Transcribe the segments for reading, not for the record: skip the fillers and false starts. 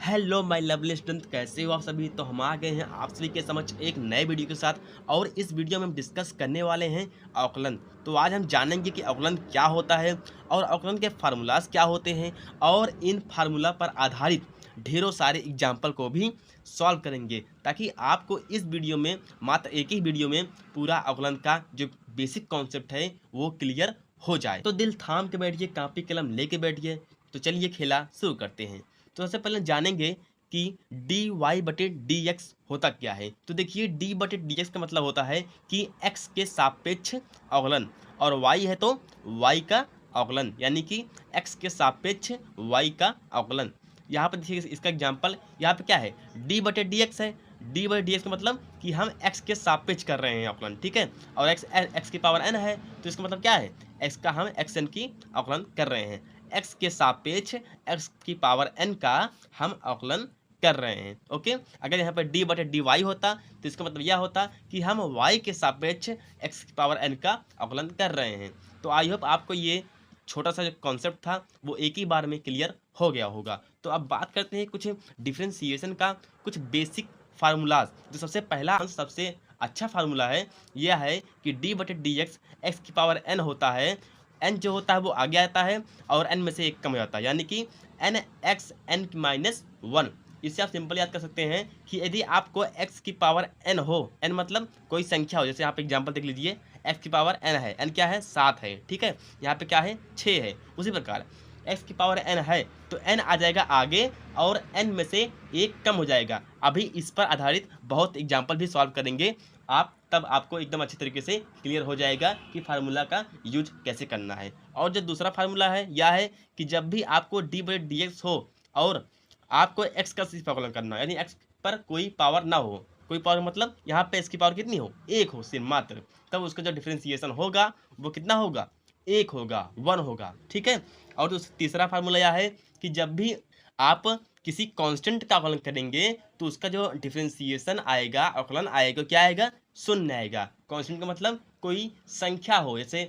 Hello my lovely student, कैसे हो आप सभी। तो हम आ गए हैं आप सभी के समक्ष एक नए वीडियो के साथ। और इस वीडियो में हम डिस्कस करने वाले हैं अवकलन। तो आज हम जानेंगे कि अवकलन क्या होता है और अवकलन के फार्मूलाज क्या होते हैं, और इन फार्मूला पर आधारित ढेरों सारे एग्जाम्पल को भी सॉल्व करेंगे, ताकि आपको इस वीडियो में, मात्र एक ही वीडियो में, पूरा अवकलन का जो बेसिक कॉन्सेप्ट है वो क्लियर हो जाए। तो दिल थाम के बैठिए, कापी कलम लेके बैठिए। तो चलिए खेला शुरू करते हैं। तो सबसे पहले जानेंगे कि डी वाई बटे डी एक्स होता क्या है। तो देखिए, डी बटे डी एक्स का मतलब होता है कि एक्स के सापेक्ष अवकलन, और वाई है तो वाई का अवकलन, यानी कि एक्स के सापेक्ष वाई का अवकलन। यहाँ पर देखिए इसका एग्जांपल, यहाँ पे क्या है, डी बटे डी एक्स है। डी बटे डी एक्स का मतलब कि हम एक्स के सापेक्ष कर रहे हैं अवकलन, ठीक है। और एक्स की पावर एन है, तो इसका मतलब क्या है, एक्स का हम एक्स एन की अवकलन कर रहे हैं। एक्स के सापेक्ष एक्स की पावर एन का हम अवकलन कर रहे हैं। ओके, अगर यहाँ पर डी बटे डी वाई होता तो इसका मतलब यह होता कि हम वाई के सापेक्ष एक्स की पावर एन का अवकलन कर रहे हैं। तो आई होप आपको ये छोटा सा जो कॉन्सेप्ट था वो एक ही बार में क्लियर हो गया होगा। तो अब बात करते हैं कुछ डिफ्रेंसिएशन का, कुछ बेसिक फार्मूलाज। जो सबसे पहला सबसे अच्छा फार्मूला है यह है कि डी बटे डी एक्स एक्स की पावर एन होता है। एन जो होता है वो आगे आता है और एन में से एक कम हो जाता है, यानी कि n x n minus one. इससे आप सिंपल याद कर सकते हैं कि यदि आपको एक्स की पावर एन हो, एन मतलब कोई संख्या हो, जैसे आप एग्जांपल देख लीजिए, एक्स की पावर एन है, एन क्या है, 7 है, ठीक है। यहाँ पे क्या है, 6 है। उसी प्रकार एक्स की पावर एन है तो एन आ जाएगा आगे और एन में से एक कम हो जाएगा। अभी इस पर आधारित बहुत एग्जाम्पल भी सॉल्व करेंगे आप, तब आपको एकदम अच्छी तरीके से क्लियर हो जाएगा कि फार्मूला का यूज कैसे करना है। और जो दूसरा फार्मूला है यह है कि जब भी आपको डी बटे डी एक्स हो और आपको एक्स का सिर्फ अवकलन करना है, यानी एक्स पर कोई पावर ना हो, कोई पावर मतलब यहाँ पे एक्स की पावर कितनी हो, एक हो सिर्फ मात्र, तब उसका जो डिफ्रेंसिएशन होगा वो कितना होगा, एक होगा, 1 होगा, ठीक है। और तीसरा फार्मूला यह है कि जब भी आप किसी कांस्टेंट का अवकलन करेंगे तो उसका जो डिफरेंशिएशन आएगा, अवकलन आएगा, क्या आएगा, शून्य आएगा। कांस्टेंट का मतलब कोई संख्या हो, जैसे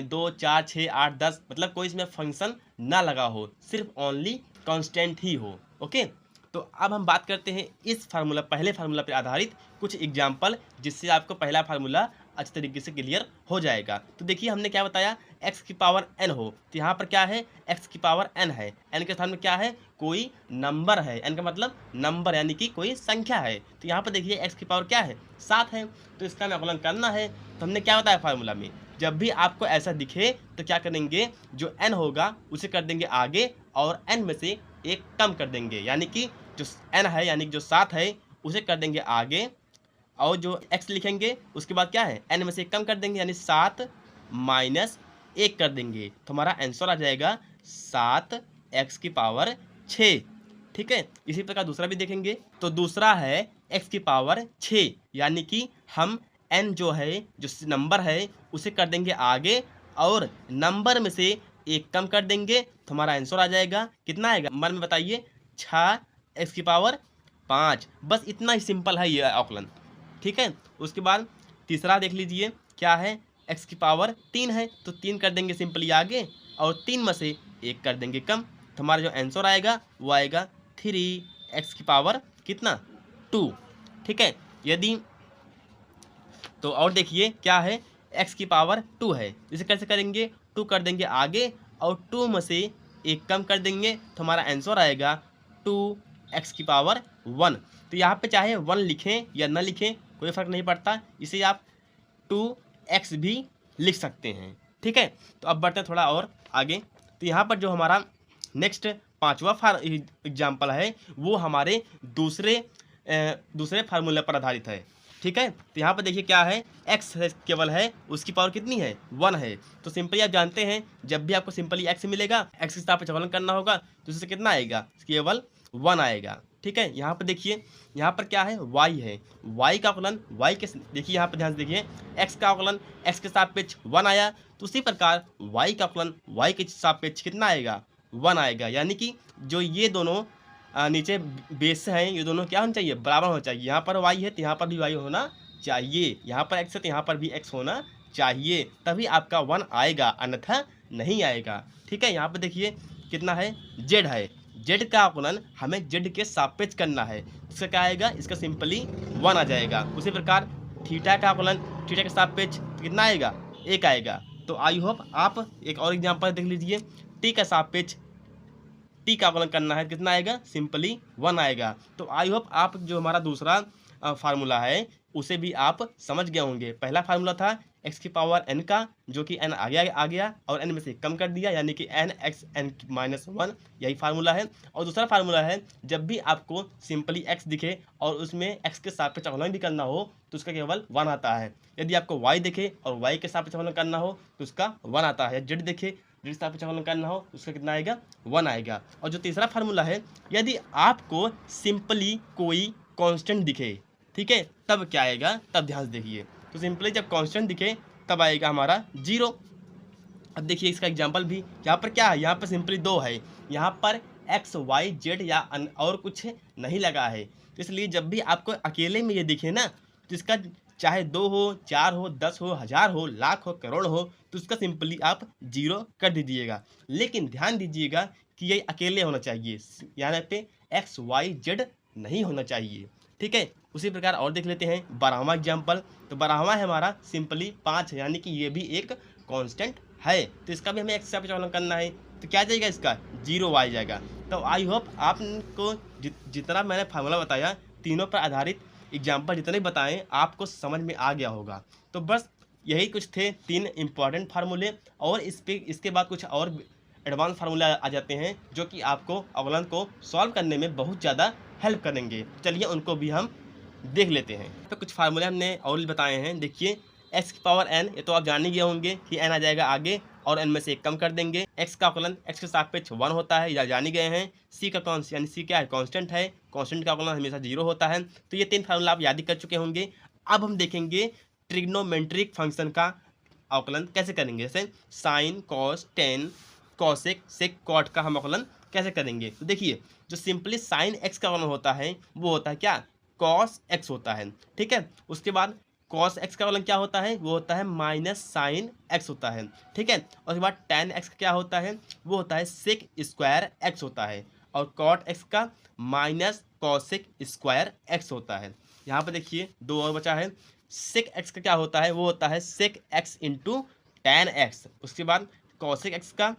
2 4 6 8 10, मतलब कोई इसमें फंक्शन ना लगा हो, सिर्फ ओनली कांस्टेंट ही हो। ओके, तो अब हम बात करते हैं इस फार्मूला, पहले फार्मूला पर आधारित कुछ एग्जाम्पल, जिससे आपको पहला फार्मूला अच्छी तरीके से क्लियर हो जाएगा। तो देखिए, हमने क्या बताया, एक्स की पावर एन हो, तो यहाँ पर क्या है, एक्स की पावर एन है, एन के स्थान में क्या है, कोई नंबर है, एन का मतलब नंबर, यानी कि कोई संख्या है। तो यहाँ पर देखिए एक्स की पावर क्या है, 7 है, तो इसका हमें अवकलन करना है। तो हमने क्या बताया फार्मूला में, जब भी आपको ऐसा दिखे तो क्या करेंगे, जो एन होगा उसे कर देंगे आगे और एन में से एक कम कर देंगे, यानी कि जो एन है, यानी कि जो 7 है उसे कर देंगे आगे, और जो x लिखेंगे उसके बाद क्या है, n में से एक कम कर देंगे, यानी 7 माइनस 1 कर देंगे, तो हमारा आंसर आ जाएगा 7x की पावर 6, ठीक है। इसी प्रकार दूसरा भी देखेंगे, तो दूसरा है x की पावर 6, यानी कि हम n जो है, जो नंबर है उसे कर देंगे आगे और नंबर में से एक कम कर देंगे, तो हमारा आंसर आ जाएगा, कितना आएगा मन में बताइए, 6x की पावर 5। बस इतना ही सिंपल है ये अवकलन, ठीक है। उसके बाद तीसरा देख लीजिए, क्या है, x की पावर 3 है, तो 3 कर देंगे सिंपली आगे और 3 में से 1 कर देंगे कम, तो हमारा जो आंसर आएगा वो आएगा 3x की पावर कितना, 2, ठीक है। यदि तो और देखिए क्या है, x की पावर 2 है, इसे कैसे करेंगे, 2 कर देंगे आगे और 2 में से 1 कम कर देंगे, तो हमारा आंसर आएगा 2x की पावर 1। तो यहाँ पे चाहे 1 लिखें या न लिखें कोई फ़र्क नहीं पड़ता, इसे आप 2x भी लिख सकते हैं, ठीक है। तो अब बढ़ते हैं थोड़ा और आगे। तो यहाँ पर जो हमारा नेक्स्ट पांचवा एग्जाम्पल है वो हमारे दूसरे फार्मूले पर आधारित है, ठीक है। तो यहाँ पर देखिए क्या है, x केवल है, उसकी पावर कितनी है, 1 है। तो सिंपली आप जानते हैं जब भी आपको सिंपली x मिलेगा, x के साथ अवकलन करना होगा, तो इससे कितना आएगा, केवल 1 आएगा, ठीक है। यहाँ पर देखिए, यहाँ पर क्या है, y है, y का अवकलन, y के देखिए, यहाँ पर ध्यान से देखिए, x का अवकलन x के सापेक्ष 1 आया, तो उसी प्रकार y का अवकलन y के सापेक्ष कितना आएगा, 1 आएगा। यानी कि जो ये दोनों नीचे बेस हैं, ये दोनों क्या होना चाहिए, बराबर होना चाहिए। यहाँ पर y है तो यहाँ पर भी y होना चाहिए, यहाँ पर x है तो यहाँ पर भी x होना चाहिए, तभी आपका 1 आएगा, अन्यथा नहीं आएगा, ठीक है। यहाँ पर देखिए कितना है, z है, जेड का आकलन हमें जेड के सापेक्ष करना है, इसका क्या आएगा, इसका सिंपली 1 आ जाएगा। उसी प्रकार थीटा का आकलन थीटा के सापेक्ष कितना आएगा, 1 आएगा। तो आई होप आप एक और एग्जांपल देख लीजिए, टी का सापेक्ष टी का आकलन करना है, कितना आएगा, सिंपली 1 आएगा। तो आई होप आप जो हमारा दूसरा फार्मूला है उसे भी आप समझ गए होंगे। पहला फार्मूला था x की पावर n का, जो कि n आ गया और n में से कम कर दिया, यानी कि n x n माइनस 1, यही फार्मूला है। और दूसरा फार्मूला है, जब भी आपको सिंपली x दिखे और उसमें x के सापेक्ष आकलन भी करना हो तो उसका केवल 1 आता है। यदि आपको y दिखे और y के सापेक्ष आकलन करना हो तो उसका 1 आता है। z दिखे जेड सापेक्ष आकलन करना हो उसका कितना आएगा, 1 आएगा। और जो तीसरा फार्मूला है, यदि आपको सिंपली कोई कांस्टेंट दिखे, ठीक है, तब क्या आएगा, तब ध्यान से देखिए। तो सिंपली जब कांस्टेंट दिखे तब आएगा हमारा 0। अब देखिए इसका एग्जांपल भी, यहाँ पर क्या है, यहाँ पर सिंपली 2 है, यहाँ पर x y z या और कुछ नहीं लगा है। तो इसलिए जब भी आपको अकेले में ये दिखे ना, तो इसका चाहे 2 हो, 4 हो, 10 हो, 1000 हो, लाख हो, करोड़ हो, तो उसका सिंपली आप 0 कर दीजिएगा। लेकिन ध्यान दीजिएगा कि ये अकेले होना चाहिए, यहाँ पे x y z नहीं होना चाहिए, ठीक है। उसी प्रकार और देख लेते हैं 12वां एग्जाम्पल। तो 12वां है हमारा सिंपली 5 है, यानी कि ये भी एक कांस्टेंट है, तो इसका भी हमें x के सापेक्ष आकलन करना है। तो क्या जाएगा, इसका 0 आ जाएगा। तो आई होप आपको जितना मैंने फार्मूला बताया, तीनों पर आधारित एग्जाम्पल जितने बताएं आपको समझ में आ गया होगा। तो बस यही कुछ थे 3 इंपॉर्टेंट फार्मूले, और इसके बाद कुछ और एडवांस फार्मूले आ जाते हैं जो कि आपको अवकलन को सॉल्व करने में बहुत ज़्यादा हेल्प करेंगे। चलिए उनको भी हम देख लेते हैं। तो कुछ फार्मूले हमने और बताए हैं। देखिए x की पावर n, ये तो आप जान ही गए होंगे कि n आ जाएगा आगे और n में से 1 कम कर देंगे। x का आकलन x के सापेक्ष 1 होता है, या जान ही गए हैं। c का कॉन्स यानी c क्या है, कांस्टेंट है, कांस्टेंट का आकलन हमेशा 0 होता है। तो ये 3 फार्मूला आप याद ही कर चुके होंगे। अब हम देखेंगे ट्रिग्नोमेट्रिक फंक्शन का आकलन कैसे करेंगे, जैसे साइन, कॉस, टेन, कॉसेक, सेक, कॉट का हम आकलन कैसे करेंगे। तो देखिए जो सिंपली साइन x का आकलन होता है वो होता है क्या, कॉस x होता है, ठीक है। उसके बाद कॉस x का आकलन क्या होता है, वो होता है माइनस साइन x होता है, ठीक है। और उसके बाद टेन x का क्या होता है, वो होता है सेक स्क्वायर x होता है। और कॉट x का माइनस कॉसेक स्क्वायर x होता है। यहाँ पर देखिए 2 और बचा है। सेक x का क्या होता है, वो होता है sec x into tan x। उसके बाद कॉसेक x का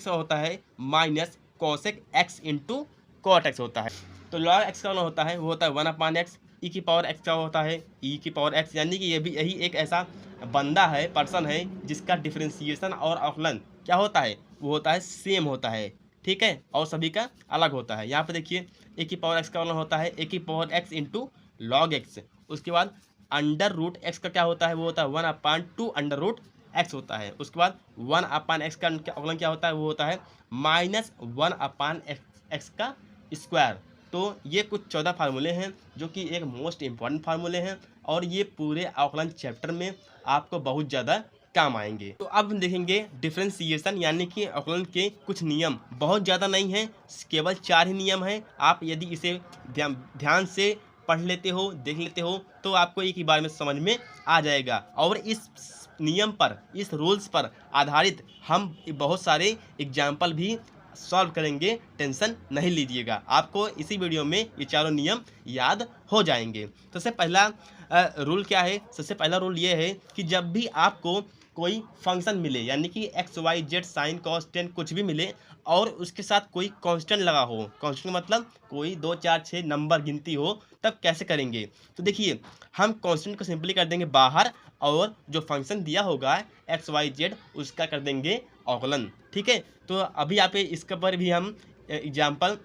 होता है minus cosec x into cot x होता है। तो लॉग x का होता है, वो होता है 1/x। ई की पावर x का होता है ई की पावर x, यानी कि ये भी यही एक ऐसा बंदा है, पर्सन है, जिसका डिफरेंशिएशन और आकलन क्या होता है, वो होता है सेम होता है, ठीक है, और सभी का अलग होता है। यहाँ पे देखिए ए की पावर x का आकलन होता है ए की power x into log x। उसके बाद अंडर रूट x का क्या होता है, वो होता है 1/2 अंडर रूट x होता है। उसके बाद 1/x का आकलन क्या होता है, वो होता है माइनस 1/x का स्क्वायर। तो ये कुछ 14 फार्मूले हैं जो कि एक मोस्ट इम्पॉर्टेंट फार्मूले हैं, और ये पूरे आकलन चैप्टर में आपको बहुत ज़्यादा काम आएंगे। तो अब हम देखेंगे डिफरेंशिएशन, यानी कि आकलन के कुछ नियम, बहुत ज़्यादा नहीं हैं, केवल 4 ही नियम हैं। आप यदि इसे ध्यान से पढ़ लेते हो, देख लेते हो, तो आपको एक ही बार में समझ में आ जाएगा। और इस नियम पर, इस रूल्स पर आधारित हम बहुत सारे एग्जाम्पल भी सॉल्व करेंगे, टेंशन नहीं लीजिएगा। आपको इसी वीडियो में ये चारों नियम याद हो जाएंगे। सबसे पहला रूल क्या है, सबसे पहला रूल ये है कि जब भी आपको कोई फंक्शन मिले, यानी कि x y z sine cos tan कुछ भी मिले, और उसके साथ कोई कांस्टेंट लगा हो, कांस्टेंट मतलब कोई 2 4 6 नंबर गिनती हो, तब कैसे करेंगे। तो देखिए हम कांस्टेंट को सिंपली कर देंगे बाहर, और जो फंक्शन दिया होगा एक्स वाई जेड उसका कर देंगे अवकलन, ठीक है। तो अभी आप इसके पर भी हम एग्जाम्पल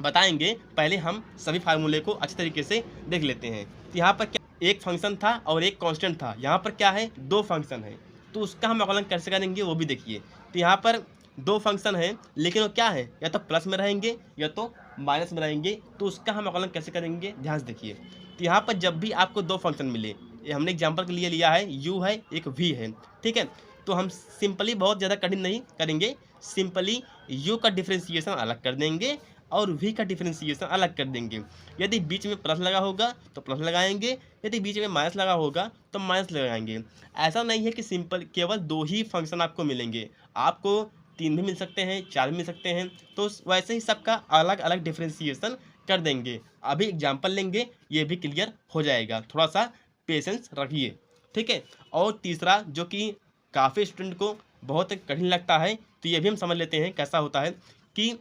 बताएंगे। पहले हम सभी फार्मूले को अच्छी तरीके से देख लेते हैं। तो यहाँ पर क्या एक फंक्शन था और एक कांस्टेंट था, यहाँ पर क्या है 2 फंक्शन है, तो उसका हम अवकलन कैसे करेंगे वो भी देखिए। तो यहाँ पर 2 फंक्शन है, लेकिन वो क्या है, या तो प्लस में रहेंगे या तो माइनस में रहेंगे, तो उसका हम अवकलन कैसे करेंगे ध्यान से देखिए। तो यहाँ पर जब भी आपको 2 फंक्शन मिले, हमने एग्जाम्पल के लिए लिया है u है एक v है, ठीक है। तो हम सिंपली बहुत ज़्यादा कठिन नहीं करेंगे, सिंपली u का डिफरेंशिएशन अलग कर देंगे और v का डिफरेंशिएशन अलग कर देंगे। यदि बीच में प्लस लगा होगा तो प्लस लगाएंगे, यदि बीच में माइनस लगा होगा तो माइनस लगाएंगे। ऐसा नहीं है कि सिंपल केवल 2 ही फंक्शन आपको मिलेंगे, आपको 3 भी मिल सकते हैं, 4 भी मिल सकते हैं। तो वैसे ही सबका अलग अलग डिफ्रेंसिएशन कर देंगे। अभी एग्जाम्पल लेंगे, ये भी क्लियर हो जाएगा, थोड़ा सा पेशेंस रखिए, ठीक है। और तीसरा जो कि काफ़ी स्टूडेंट को बहुत कठिन लगता है, तो ये भी हम समझ लेते हैं कैसा होता है कि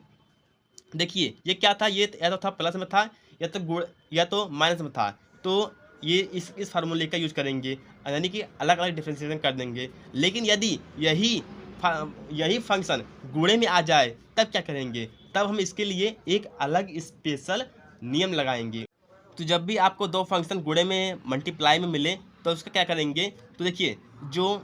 देखिए ये क्या था, ये या तो था प्लस में था, या तो गुण या तो माइनस में था। तो ये इस फार्मूले का यूज करेंगे, यानी कि अलग अलग डिफ्रेंशिएशन कर देंगे। लेकिन यदि यही फंक्शन गुणे में आ जाए तब क्या करेंगे, तब हम इसके लिए एक अलग स्पेशल नियम लगाएंगे। तो जब भी आपको दो फंक्शन गुणे में मल्टीप्लाई में मिले तो उसका क्या करेंगे, तो देखिए जो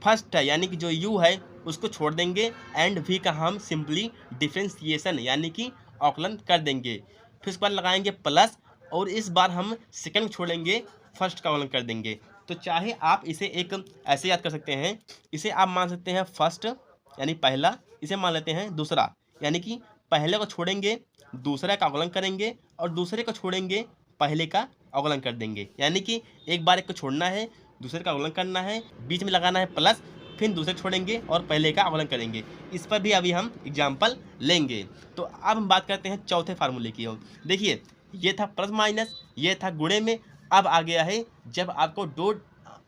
फर्स्ट है यानी कि जो u है उसको छोड़ देंगे एंड v का हम सिंपली डिफ्रेंसिएशन यानी कि अवकलन कर देंगे। फिर उसके बाद लगाएंगे प्लस, और इस बार हम सेकंड छोड़ेंगे, फर्स्ट का अवकलन कर देंगे। तो चाहे आप इसे एक ऐसे याद कर सकते हैं, इसे आप मान सकते हैं फर्स्ट यानी पहला, इसे मान लेते हैं दूसरा, यानी कि पहले को छोड़ेंगे दूसरे का अवकलन करेंगे और दूसरे को छोड़ेंगे पहले का अवकलन कर देंगे। यानी कि एक बार एक को छोड़ना है, दूसरे का अवकलन करना है, बीच में लगाना है प्लस, फिर दूसरे छोड़ेंगे और पहले का अवकलन करेंगे। इस पर भी अभी हम एग्जाम्पल लेंगे। तो अब हम बात करते हैं चौथे फार्मूले की ओर। देखिए ये था प्लस माइनस, ये था गुणे में। अब आ गया है जब आपको दो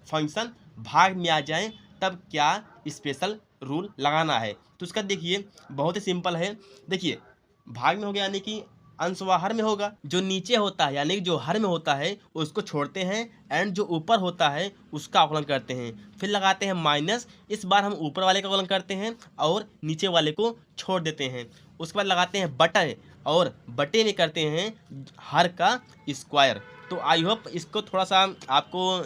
फंक्शन भाग में आ जाएं तब क्या स्पेशल रूल लगाना है। तो उसका देखिए बहुत ही सिंपल है। देखिए भाग में हो गया यानी कि अंश व हर में होगा, जो नीचे होता है यानी जो हर में होता है उसको छोड़ते हैं एंड जो ऊपर होता है उसका अवकलन करते हैं। फिर लगाते हैं माइनस, इस बार हम ऊपर वाले का अवकलन करते हैं और नीचे वाले को छोड़ देते हैं। उसके बाद लगाते हैं बटे, और बटे में करते हैं हर का स्क्वायर। तो आई होप इसको थोड़ा सा आपको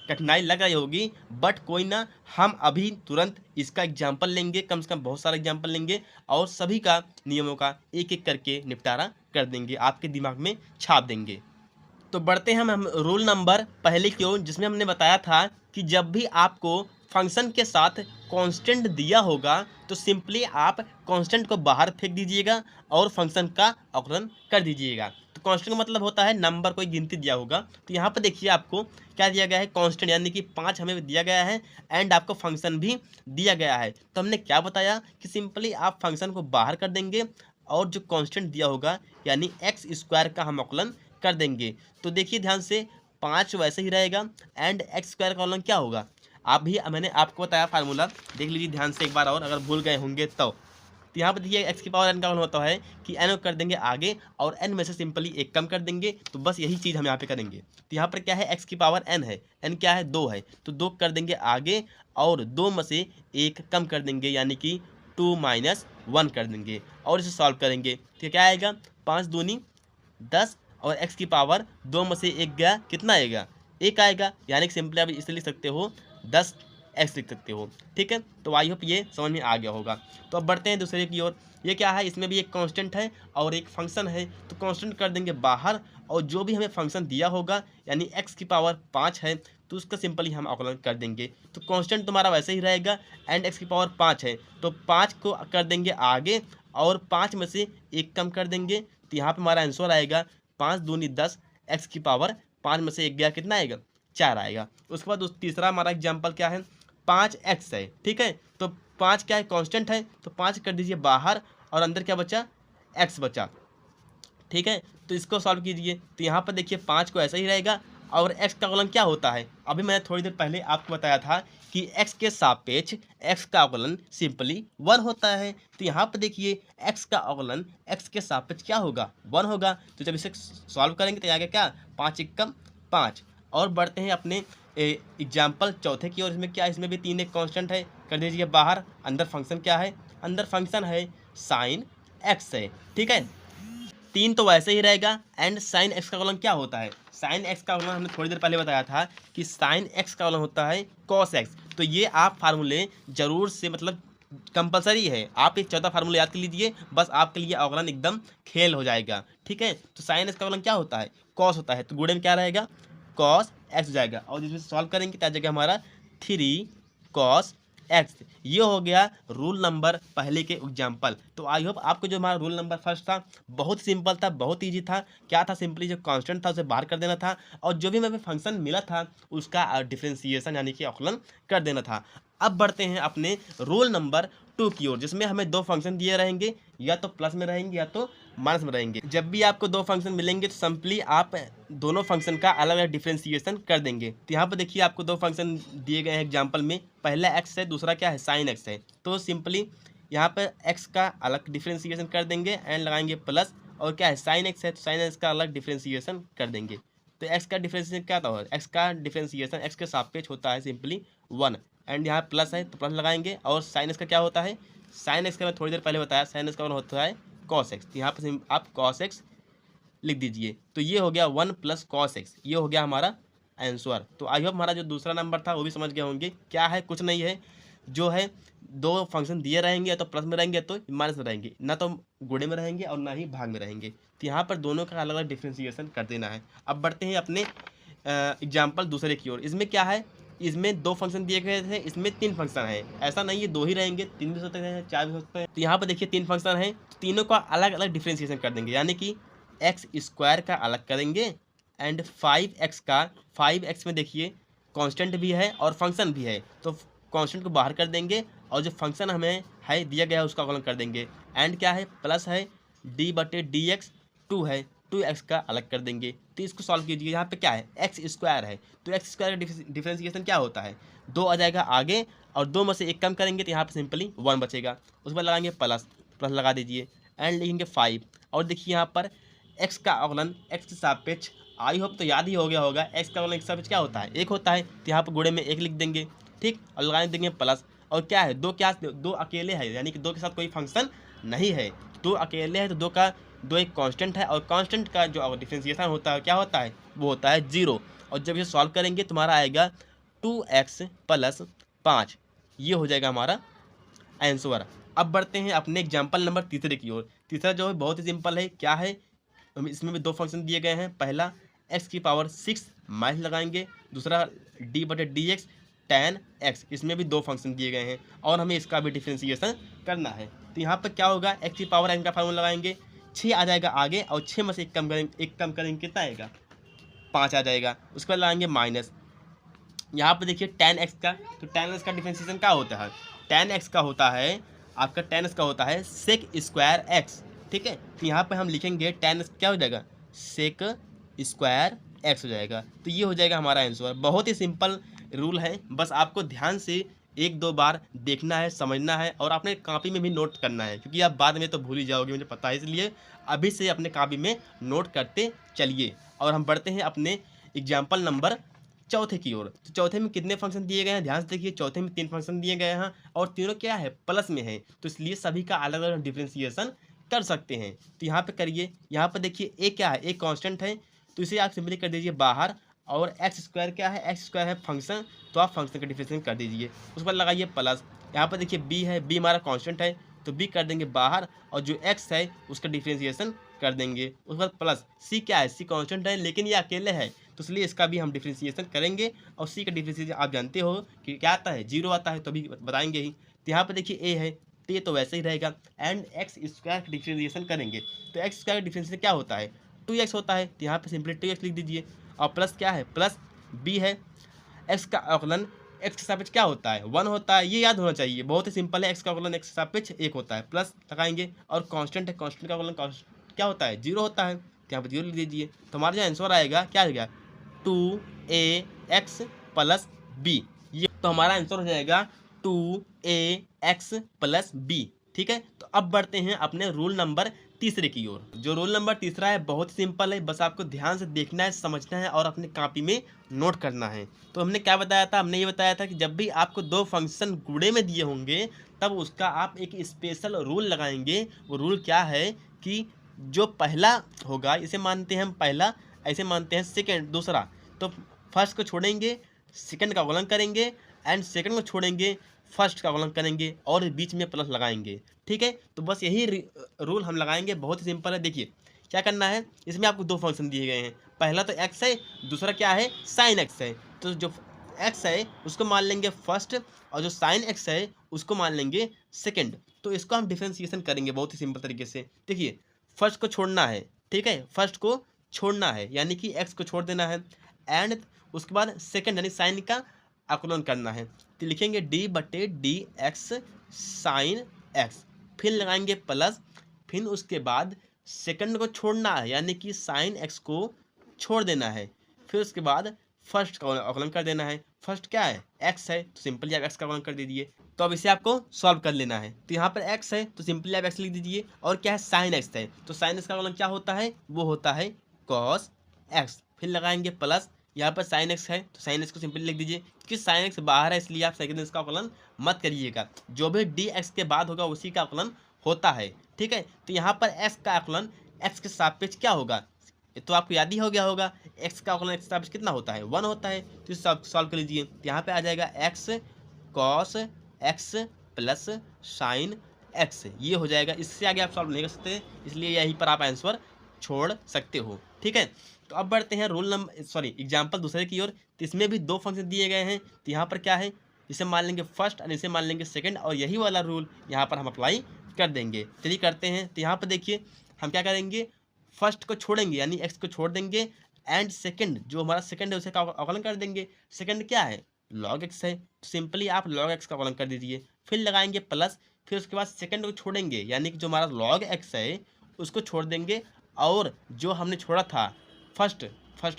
कठिनाई लग रही होगी, बट कोई ना, हम अभी तुरंत इसका एग्जाम्पल लेंगे, कम से कम बहुत सारे एग्जाम्पल लेंगे और सभी का नियमों का एक एक करके निपटारा कर देंगे, आपके दिमाग में छाप देंगे। तो बढ़ते हैं हम रूल नंबर पहले की ओर, जिसमें हमने बताया था कि जब भी आपको फंक्शन के साथ कांस्टेंट दिया होगा तो सिंपली आप कांस्टेंट को बाहर फेंक दीजिएगा और फंक्शन का अवकलन कर दीजिएगा। तो कांस्टेंट का मतलब होता है नंबर, कोई गिनती दिया होगा। तो यहाँ पर देखिए आपको क्या दिया गया है, कांस्टेंट यानी कि 5 हमें दिया गया है एंड आपको फंक्शन भी दिया गया है। तो हमने क्या बताया कि सिंपली आप फंक्शन को बाहर कर देंगे और जो कांस्टेंट दिया होगा यानी एक्स स्क्वायर का हम अवकलन कर देंगे। तो देखिए ध्यान से 5 वैसे ही रहेगा एंड एक्स स्क्वायर का अवकलन क्या होगा, आप भी मैंने आपको बताया फार्मूला, देख लीजिए ध्यान से एक बार और, अगर भूल गए होंगे तो यहाँ पर देखिए एक्स की पावर एन का अवकलन होता है कि एन को कर देंगे आगे और एन में से सिंपली एक कम कर देंगे। तो बस यही चीज़ हम यहाँ पे करेंगे। तो यहाँ पर क्या है, एक्स की पावर एन है, एन क्या है 2 है, तो 2 कर देंगे आगे और 2 में से एक कम कर देंगे यानी कि 2 - 1 कर देंगे और इसे सॉल्व करेंगे। तो क्या आएगा, 5 दूनी 10 और एक्स की पावर 2 में से एक गया, कितना आएगा, 1 आएगा। यानी कि सिंपली आप इसे लिख सकते हो 10x लिख सकते हो, ठीक है। तो आई होप ये समझ में आ गया होगा। तो अब बढ़ते हैं दूसरे की ओर। ये क्या है, इसमें भी एक कांस्टेंट है और एक फंक्शन है। तो कांस्टेंट कर देंगे बाहर और जो भी हमें फंक्शन दिया होगा यानी x की पावर 5 है तो उसका सिंपली हम अवकलन कर देंगे। तो कांस्टेंट तुम्हारा वैसे ही रहेगा एंड x की पावर 5 है तो 5 को कर देंगे आगे और 5 में से एक कम कर देंगे। तो यहाँ पर हमारा आंसर आएगा 5 दूनी 10, एक्स की पावर 5 में से एक गया, कितना आएगा, 4 आएगा। उसके बाद तीसरा हमारा एग्जाम्पल क्या है, 5x है, ठीक है। तो 5 क्या है, कांस्टेंट है, तो 5 कर दीजिए बाहर और अंदर क्या बचा, x बचा, ठीक है। तो इसको सॉल्व कीजिए। तो यहाँ पर देखिए 5 को ऐसा ही रहेगा और x का अवकलन क्या होता है, अभी मैंने थोड़ी देर पहले आपको बताया था कि x के सापेक्ष x का अवकलन सिंपली 1 होता है। तो यहाँ पर देखिए x का अवकलन x के सापेक्ष क्या होगा, 1 होगा। तो जब इसे सॉल्व करेंगे तो आगे क्या, 5 × 5। और बढ़ते हैं अपने एग्जाम्पल चौथे की ओर। इसमें क्या है, इसमें भी 3 एक कांस्टेंट है, कर दीजिए बाहर। अंदर फंक्शन क्या है, अंदर फंक्शन है sin x है, ठीक है। 3 तो वैसे ही रहेगा एंड sin x का अवकलन क्या होता है, sin x का अवकलन हमने थोड़ी देर पहले बताया था कि sin x का अवकलन होता है cos x। तो ये आप फार्मूले जरूर से मतलब कंपलसरी है, आप एक चौथा फार्मूला याद कर लीजिए, बस आपके लिए अवकलन एकदम खेल हो जाएगा, ठीक है। तो sin x का अवकलन क्या होता है, cos होता है, तो गुणे में क्या रहेगा, cos x हो जाएगा और जिसमें सॉल्व करेंगे तो आ जाएगा हमारा 3 cos एक्स। ये हो गया रूल नंबर पहले के एग्जाम्पल। तो आई होप आपको जो हमारा रूल नंबर फर्स्ट था बहुत सिंपल था, बहुत ईजी था। क्या था, सिंपली जो कांस्टेंट था उसे बाहर कर देना था और जो भी हमें फंक्शन मिला था उसका डिफरेंशिएशन यानी कि अवकलन कर देना था। अब बढ़ते हैं अपने रूल नंबर 2 की ओर, जिसमें हमें दो फंक्शन दिए रहेंगे, या तो प्लस में रहेंगे या तो माइनस में रहेंगे। जब भी आपको दो फंक्शन मिलेंगे तो सिंपली आप दोनों फंक्शन का अलग अलग डिफरेंशिएशन कर देंगे। तो यहाँ पर देखिए आपको दो फंक्शन दिए गए हैं एग्जाम्पल में, पहला एक्स है, दूसरा क्या है, साइन एक्स है। तो सिंपली यहाँ पर एक्स का अलग डिफरेंशिएशन कर देंगे एंड लगाएंगे प्लस, और क्या है, साइन एक्स है तो साइन एक्स का अलग डिफरेंशिएशन कर देंगे। तो एक्स का डिफरेंशिएशन क्या था, एक्स का डिफरेंशिएशन एक्स के सापेक्ष होता है सिंपली 1, एंड यहाँ प्लस है तो प्लस लगाएंगे। और साइन एक्स का क्या होता है, साइन एक्स का मैं थोड़ी देर पहले बताया, साइन एक्स का होता है कॉस एक्स। तो यहाँ पर आप कॉस एक्स लिख दीजिए। तो ये हो गया 1 प्लस कॉस एक्स, ये हो गया हमारा आंसर। तो आई होप हमारा जो दूसरा नंबर था वो भी समझ गए होंगे। क्या है, कुछ नहीं है, जो है दो फंक्शन दिए रहेंगे या तो प्लस में रहेंगे तो माइनस में रहेंगे, ना तो गुणे में रहेंगे और ना ही भाग में रहेंगे। तो यहाँ पर दोनों का अलग अलग डिफ्रेंशिएशन कर देना है। अब बढ़ते हैं अपने एग्जाम्पल दूसरे की ओर। इसमें क्या है, इसमें दो फंक्शन दिए गए थे, इसमें तीन फंक्शन है। ऐसा नहीं है दो ही रहेंगे, तीन भी हो सकते हैं, चार भी हो सकते हैं। तो यहाँ पर देखिए तीन फंक्शन है, तीनों का अलग अलग डिफ्रेंशिएशन कर देंगे, यानी कि एक्स स्क्वायर का अलग करेंगे एंड 5x में देखिए कांस्टेंट भी है और फंक्शन भी है, तो कांस्टेंट को बाहर कर देंगे और जो फंक्शन हमें है दिया गया है उसका अवकलन कर देंगे। एंड क्या है, प्लस है d/dx, 2 है 2x का अलग कर देंगे। तो इसको सॉल्व कीजिए। यहाँ पे क्या है, एक्स स्क्वायर है, तो एक्स स्क्वायर का डिफरेंशिएशन क्या होता है, 2 आ जाएगा आगे और 2 में से एक कम करेंगे तो यहाँ पे सिंपली 1 बचेगा। उसके बाद लगाएंगे प्लस लगा दीजिए एंड लिखेंगे 5। और देखिए यहाँ पर एक्स का अवकलन एक्स के सापेक्ष, आई होप तो याद ही हो गया होगा, एक्स का अवकलन एक्स के सापेक्ष क्या होता है, एक होता है। तो यहाँ पर गुणे में एक लिख देंगे, ठीक, और लगाने देंगे प्लस। और क्या है, दो अकेले है, यानी कि दो के साथ कोई फंक्शन नहीं है, दो अकेले है तो दो एक कांस्टेंट है, और कांस्टेंट का जो डिफरेंशिएशन होता है क्या होता है, वो होता है 0। और जब ये सॉल्व करेंगे तुम्हारा आएगा 2x + 5, ये हो जाएगा हमारा आंसर। अब बढ़ते हैं अपने एग्जाम्पल नंबर तीसरे की ओर। तीसरा जो है बहुत ही सिंपल है। क्या है, इसमें भी दो फंक्शन दिए गए हैं, पहला x⁶ माइनस लगाएंगे, दूसरा d/dx tan x, इसमें भी दो फंक्शन दिए गए हैं और हमें इसका भी डिफरेंशिएशन करना है। तो यहाँ पर क्या होगा, x⁴n का फार्मूला लगाएंगे, 6 आ जाएगा आगे और 6 में से एक कम करेंगे कितना आएगा, 5 आ जाएगा। उसके बाद लगाएंगे माइनस। यहाँ पर देखिए tan x का, तो tan x का डिफरेंशिएशन क्या होता है, tan x का होता है आपका, tan x का होता है sec² x, ठीक है। तो यहाँ पे हम लिखेंगे tan x क्या हो जाएगा, sec² x हो जाएगा। तो ये हो जाएगा हमारा आंसर। बहुत ही सिंपल रूल है, बस आपको ध्यान से एक दो बार देखना है, समझना है और अपने कॉपी में भी नोट करना है, क्योंकि आप बाद में तो भूल ही जाओगे, मुझे पता है। इसलिए अभी से अपने कॉपी में नोट करते चलिए। और हम बढ़ते हैं अपने एग्जाम्पल नंबर चौथे की ओर। तो चौथे में कितने फंक्शन दिए गए हैं, ध्यान से देखिए। चौथे में 3 फंक्शन दिए गए हैं और तीनों क्या है, प्लस में है, तो इसलिए सभी का अलग अलग डिफरेंशिएशन कर सकते हैं। तो यहाँ पे करिए। यहाँ पर देखिए ए क्या है, एक कांस्टेंट है, तो इसे आप सिंपली कर दीजिए बाहर। और x² क्या है, x² है फंक्शन, तो आप फंक्शन का डिफरेंशिएशन कर दीजिए। उस पर लगाइए प्लस। यहाँ पर देखिए b है, b हमारा कांस्टेंट है, तो b कर देंगे बाहर और जो x है उसका डिफरेंशिएशन कर देंगे। उसके बाद प्लस c क्या है, c कांस्टेंट है लेकिन ये अकेले है, तो इसलिए इसका भी हम डिफरेंशिएशन करेंगे। और c का डिफरेंशिएशन आप जानते हो कि क्या आता है, 0 आता है, तो अभी बताएंगे ही। तो यहाँ पर देखिए a है, तो ये तो वैसे ही रहेगा एंड x² का डिफरेंशिएशन करेंगे। तो x² का डिफरेंशिएशन क्या होता है, 2x होता है, तो यहाँ पे सिंपली 2x लिख दीजिए। और प्लस क्या है, प्लस b है, x का अवकलन x के सापेक्ष क्या होता है, 1 होता है, ये याद होना चाहिए, बहुत ही सिंपल है। x का अवकलन x के सापेक्ष 1 होता है, प्लस लगाएंगे। और कांस्टेंट है, कांस्टेंट का अवकलन क्या होता है, 0 होता है, तो यहाँ पर 0 लिख दीजिए। तो हमारा जो आंसर आएगा क्या आएगा, 2ax + b। ये तो हमारा आंसर हो जाएगा 2ax + b, ठीक है। तो अब बढ़ते हैं अपने रूल नंबर तीसरे की ओर। जो रूल नंबर तीसरा है बहुत सिंपल है, बस आपको ध्यान से देखना है, समझना है और अपने कॉपी में नोट करना है। तो हमने क्या बताया था, हमने ये बताया था कि जब भी आपको दो फंक्शन गुणे में दिए होंगे तब उसका आप एक स्पेशल रूल लगाएंगे। वो रूल क्या है कि जो पहला होगा, इसे मानते हैं हम पहला, ऐसे मानते हैं सेकेंड दूसरा, तो फर्स्ट को छोड़ेंगे, सेकेंड का अवकलन करेंगे एंड सेकेंड को छोड़ेंगे, फर्स्ट का अवकलन करेंगे और बीच में प्लस लगाएंगे, ठीक है। तो बस यही रूल हम लगाएंगे, बहुत ही सिंपल है। देखिए क्या करना है, इसमें आपको दो फंक्शन दिए गए हैं, पहला तो x है, दूसरा क्या है, sin x है। तो जो एक्स है उसको मान लेंगे फर्स्ट, और जो साइन एक्स है उसको मान लेंगे सेकंड। तो इसको हम डिफरेंशिएशन करेंगे बहुत ही सिंपल तरीके से। देखिए फर्स्ट को छोड़ना है, ठीक है, फर्स्ट को छोड़ना है यानी कि एक्स को छोड़ देना है, एंड उसके बाद सेकंड यानी साइन का आकलन करना है। तो लिखेंगे डी बटे डी एक्स साइन एक्स, फिर लगाएंगे प्लस, फिर उसके बाद सेकंड को छोड़ना है यानी कि साइन एक्स को छोड़ देना है, फिर उसके बाद फर्स्ट का अवकलन कर देना है। फर्स्ट क्या है, एक्स है, तो सिंपली आप एक्स का अवकलन कर दीजिए। तो अब इसे आपको सॉल्व कर लेना है। तो यहाँ पर एक्स है तो सिंपली आप एक्स लिख दीजिए, और क्या है साइन एक्स है, तो साइन एक्स का अवकलन क्या होता है, वो होता है कॉस एक्स। फिर लगाएंगे प्लस, यहाँ पर साइन एक्स है तो साइन एक्स को सिंपली लिख दीजिए, क्योंकि साइन एक्स बाहर है इसलिए आप सेकंड इसका अवकलन मत करिएगा, जो भी डी एक्स के बाद होगा उसी का अवकलन होता है, ठीक है। तो यहाँ पर एक्स का अवकलन एक्स के सापेक्ष क्या होगा, तो आपको याद ही हो गया होगा, एक्स का अवकलन एक्स के सापेक्ष कितना होता है, 1 होता है। तो इसे सॉल्व कर लीजिए। तो यहाँ पे आ जाएगा x cos x plus sine x, ये हो जाएगा। इससे आगे आप सॉल्व नहीं कर सकते, इसलिए यहीं पर आप आंसर छोड़ सकते हो, ठीक है। तो अब बढ़ते हैं एग्जाम्पल दूसरे की ओर। तो इसमें भी दो फंक्शन दिए गए हैं। तो यहाँ पर क्या है, इसे मान लेंगे फर्स्ट और इसे मान लेंगे सेकंड, और यही वाला रूल यहाँ पर हम अप्लाई कर देंगे। चलिए करते हैं। तो यहाँ पर देखिए हम क्या करेंगे, फर्स्ट को छोड़ेंगे यानी एक्स को छोड़ देंगे, एंड सेकंड जो हमारा सेकंड है उसे का अवकलन कर देंगे। सेकंड क्या है, लॉग एक्स है, तो सिंपली आप लॉग एक्स का अवकलन कर दीजिए। फिर लगाएंगे प्लस, फिर उसके बाद सेकंड को छोड़ेंगे यानी कि जो हमारा लॉग एक्स है उसको छोड़ देंगे, और जो हमने छोड़ा था फर्स्ट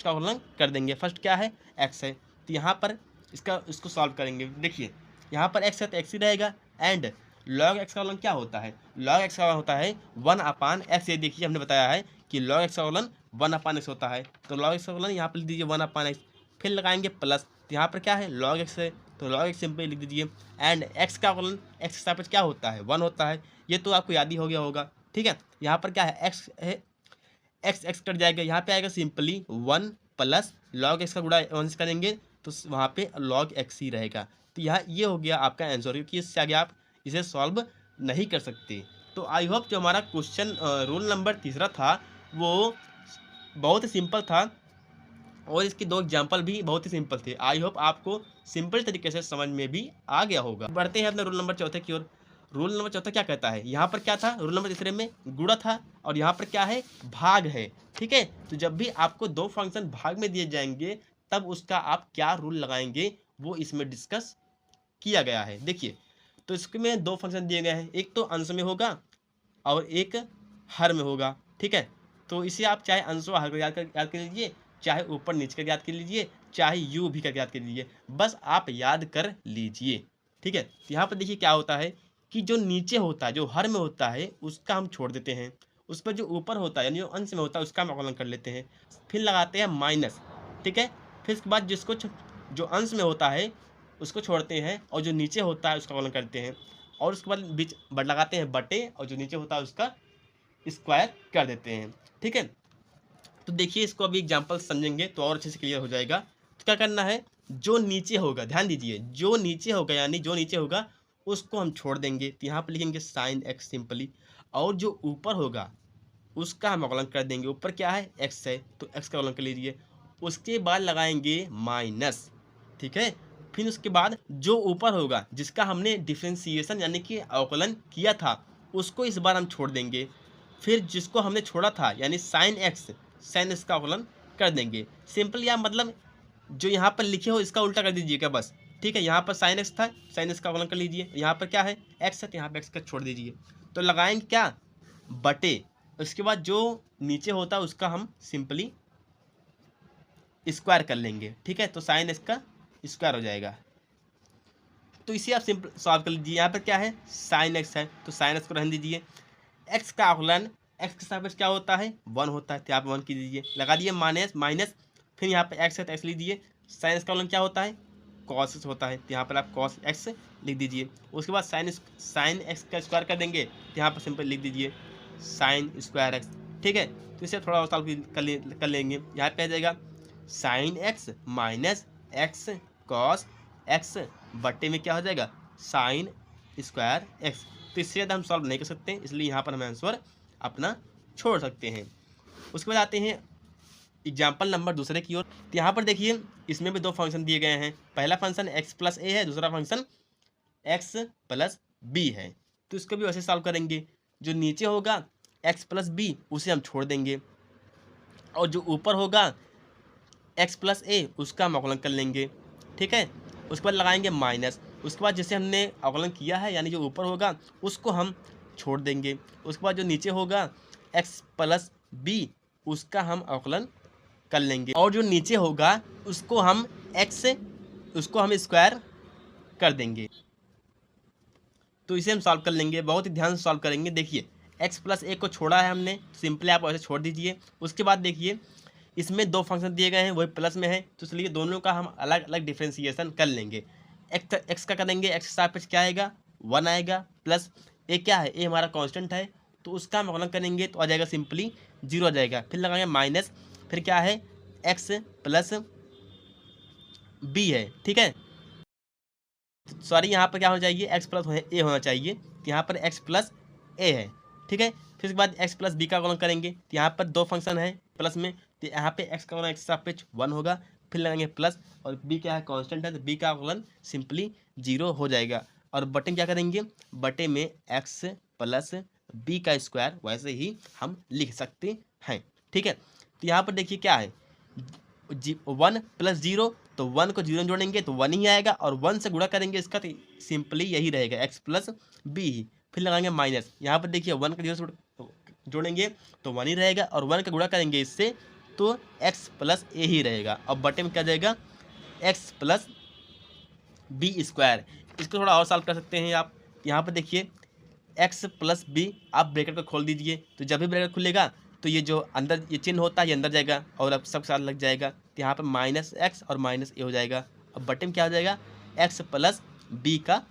का अवकलन कर देंगे। फर्स्ट क्या है, एक्स है। तो यहाँ पर इसको सॉल्व करेंगे। देखिए यहाँ पर एक्स है तो एक्स ही रहेगा, एंड लॉग एक्स का अवकलन क्या होता है, लॉग एक्स का अवकलन होता है 1/x। ये देखिए हमने बताया है कि log x का अवकलन 1/x होता है, तो log x का अवकलन यहाँ पर लिख दीजिए 1/x। फिर लगाएंगे प्लस, तो यहाँ पर क्या है, log x है, तो log x सिंपली लिख दीजिए, एंड x का अवकलन x के सापेक्ष क्या होता है, 1 होता है। ये तो आपको याद ही हो गया होगा, ठीक है। यहाँ पर क्या है, x है, x कट जाएगा, यहाँ पे आएगा सिंपली 1 प्लस log x का गुणा 1 से करेंगे तो वहाँ पे log x ही रहेगा। तो यहाँ ये हो गया आपका आंसर, क्योंकि इससे आगे आप इसे सॉल्व नहीं कर सकते। तो आई होप जो हमारा क्वेश्चन रूल नंबर तीसरा था वो बहुत ही सिंपल था, और इसके दो एग्जांपल भी बहुत ही सिंपल थे। आई होप आपको सिंपल तरीके से समझ में भी आ गया होगा। बढ़ते हैं अपने रूल नंबर चौथे की ओर। रूल नंबर चौथा क्या कहता है, यहाँ पर क्या था, रूल नंबर तीसरे में गुणा था, और यहाँ पर क्या है, भाग है, ठीक है। तो जब भी आपको दो फंक्शन भाग में दिए जाएंगे तब उसका आप क्या रूल लगाएंगे वो इसमें डिस्कस किया गया है। देखिए तो इसमें दो फंक्शन दिए गए हैं, एक तो अंश में होगा और एक हर में होगा, ठीक है। तो इसे आप चाहे अंश और हर को याद कर लीजिए, चाहे ऊपर नीचे का याद कर लीजिए, चाहे यू भी करके याद कर लीजिए, बस आप याद कर लीजिए, ठीक है। तो यहाँ पर देखिए क्या होता है कि जो नीचे होता है, जो हर में होता है उसका हम छोड़ देते हैं, उस पर जो ऊपर होता है यानी जो अंश में होता है उसका हम अवकलन कर लेते हैं, फिर लगाते हैं माइनस, ठीक है। फिर उसके बाद जो अंश में होता है उसको छोड़ते हैं, और जो नीचे होता है उसका अवकलन करते हैं, और उसके बाद बीच लगाते हैं बटे, और जो नीचे होता है उसका स्क्वायर कर देते हैं, ठीक है। तो देखिए इसको अभी एग्जांपल समझेंगे तो और अच्छे से क्लियर हो जाएगा। तो क्या करना है, जो नीचे होगा, ध्यान दीजिए, जो नीचे होगा यानी जो नीचे होगा उसको हम छोड़ देंगे। तो यहाँ पर लिखेंगे साइन एक्स सिंपली, और जो ऊपर होगा उसका हम अवकलन कर देंगे। ऊपर क्या है, एक्स है, तो एक्स का अवकलन कर लीजिए। उसके बाद लगाएंगे माइनस, ठीक है। फिर उसके बाद जो ऊपर होगा जिसका हमने डिफरेंशिएशन यानी कि अवकलन किया था उसको इस बार हम छोड़ देंगे। फिर जिसको हमने छोड़ा था यानी साइन एक्स का अवकलन कर देंगे। सिंपल या मतलब जो यहाँ पर लिखे हो इसका उल्टा कर दीजिएगा बस, ठीक है। यहाँ पर साइन एक्स था, साइन एक्स का अवकलन कर लीजिए। यहाँ पर क्या है, एक्स है, तो यहाँ पर एक्स का छोड़ दीजिए। तो लगाएंगे क्या, बटे, उसके बाद जो नीचे होता है उसका हम सिंपली स्क्वायर कर लेंगे, ठीक है। तो साइन एक्स का स्क्वायर हो जाएगा। तो इसे आप सिंपल सॉल्व कर लीजिए। यहाँ पर क्या है, साइन एक्स है, तो साइन एक्स को रहने दीजिए। एक्स का अवकलन एक्स के सापेक्ष क्या होता है, 1 होता है, तो यहाँ पर 1 की दीजिए, लगा दिए माइनस। फिर यहाँ पर एक्स है तो एक्स लिख दीजिए। साइन एक्स का अवकलन क्या होता है, कॉस एक्स होता है, तो यहाँ पर आप कॉस एक्स लिख दीजिए। उसके बाद साइन एक्स का स्क्वायर कर देंगे, तो यहाँ पर सिंपल लिख दीजिए साइन स्क्वायर एक्स, ठीक है। तो इसे थोड़ा और सॉल्व कर लेंगे। यहाँ पे आ जाएगा sine x minus x cos x बट्टे में क्या हो जाएगा, साइन स्क्वायर एक्स। तो इससे ज़्यादा हम सॉल्व नहीं कर सकते, इसलिए यहाँ पर हम आंसर अपना छोड़ सकते हैं। उसके बाद आते हैं एग्जाम्पल नंबर दूसरे की ओर। तो यहाँ पर देखिए इसमें भी दो फंक्शन दिए गए हैं। पहला फंक्शन x प्लस ए है, दूसरा फंक्शन x प्लस बी है। तो इसको भी वैसे सॉल्व करेंगे। जो नीचे होगा x प्लस बी उसे हम छोड़ देंगे, और जो ऊपर होगा x प्लस ए उसका हम अवकलन कर लेंगे। ठीक है, उसके बाद लगाएंगे माइनस। उसके बाद जैसे हमने अवकलन किया है यानी जो ऊपर होगा उसको हम छोड़ देंगे। उसके बाद जो नीचे होगा x प्लस बी उसका हम अवकलन कर लेंगे, और जो नीचे होगा उसको हम स्क्वायर कर देंगे। तो इसे हम सॉल्व कर लेंगे, बहुत ही ध्यान से सॉल्व करेंगे। देखिए x प्लस ए को छोड़ा है हमने, सिंपली आप ऐसे छोड़ दीजिए। उसके बाद देखिए इसमें दो फंक्शन दिए गए हैं, वही प्लस में है, तो इसलिए दोनों का हम अलग अलग डिफ्रेंसिएशन कर लेंगे। एक्स का करेंगे, एक्स के सापेक्ष क्या आएगा 1 आएगा, प्लस ए क्या है, ए हमारा कांस्टेंट है, तो उसका हम अवकलन करेंगे तो आ जाएगा सिंपली 0 आ जाएगा। फिर लगाएंगे माइनस, फिर क्या है एक्स प्लस बी है। ठीक है, सॉरी यहाँ पर क्या होना चाहिए एक्स प्लस ए होना चाहिए, तो यहाँ पर एक्स प्लस ए है। ठीक है, फिर उसके बाद एक्स प्लस बी का अवकलन करेंगे, तो यहाँ पर दो फंक्शन है प्लस में, तो यहाँ पे एक्स का अवकलन एक्स सापेक्ष 1 होगा, फिर लगाएंगे प्लस, और बी क्या है कांस्टेंट है, तो बी का अवकलन सिंपली 0 हो जाएगा। और बटे में क्या करेंगे, बटे में एक्स प्लस बी का स्क्वायर वैसे ही हम लिख सकते हैं। ठीक है, तो यहाँ पर देखिए क्या है 1 प्लस 0, तो 1 को 0 में जोड़ेंगे तो 1 ही आएगा, और 1 से गुणा करेंगे इसका तो सिंपली यही रहेगा x प्लस बी ही। फिर लगाएंगे माइनस, यहाँ पर देखिए 1 का 0 से जोड़ेंगे तो 1 ही रहेगा, और 1 का गुणा करेंगे इससे तो x प्लस ए ही रहेगा। अब बटे में क्या जाएगा x प्लस बी स्क्वायर। इसको थोड़ा और सॉल्व कर सकते हैं आप। यहाँ पर देखिए x प्लस बी, आप ब्रैकेट को खोल दीजिए, तो जब भी ब्रैकेट खुलेगा तो ये जो अंदर ये चिन्ह होता है ये अंदर जाएगा और अब सब साथ लग जाएगा, तो यहाँ पर माइनस एक्स और माइनस ए हो जाएगा। अब बटे में क्या हो जाएगा एक्स प्लस बी का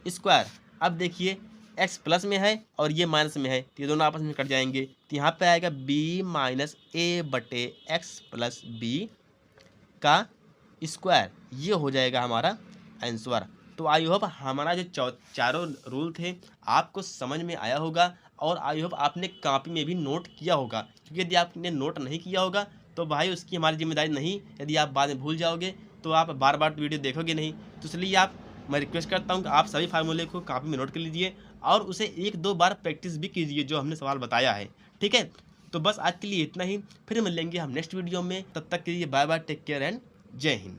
स्क्वायर। अब देखिए एक्स प्लस में है और ये माइनस में है, तो ये दोनों आपस में कट जाएंगे, तो यहाँ पे आएगा बी माइनस ए बटे एक्स प्लस बी का स्क्वायर। ये हो जाएगा हमारा आंसर। तो आई होप हमारा जो चारों रूल थे आपको समझ में आया होगा, और आई होप आपने कॉपी में भी नोट किया होगा, क्योंकि यदि आपने नोट नहीं किया होगा तो भाई उसकी हमारी जिम्मेदारी नहीं। यदि आप बाद में भूल जाओगे तो आप बार बार वीडियो देखोगे नहीं, तो इसलिए मैं रिक्वेस्ट करता हूँ कि आप सभी फार्मूले को कॉपी में नोट कर लीजिए और उसे 1-2 बार प्रैक्टिस भी कीजिए जो हमने सवाल बताया है। ठीक है, तो बस आज के लिए इतना ही, फिर मिलेंगे हम नेक्स्ट वीडियो में। तब तक के लिए bye bye, take care and Jai Hind.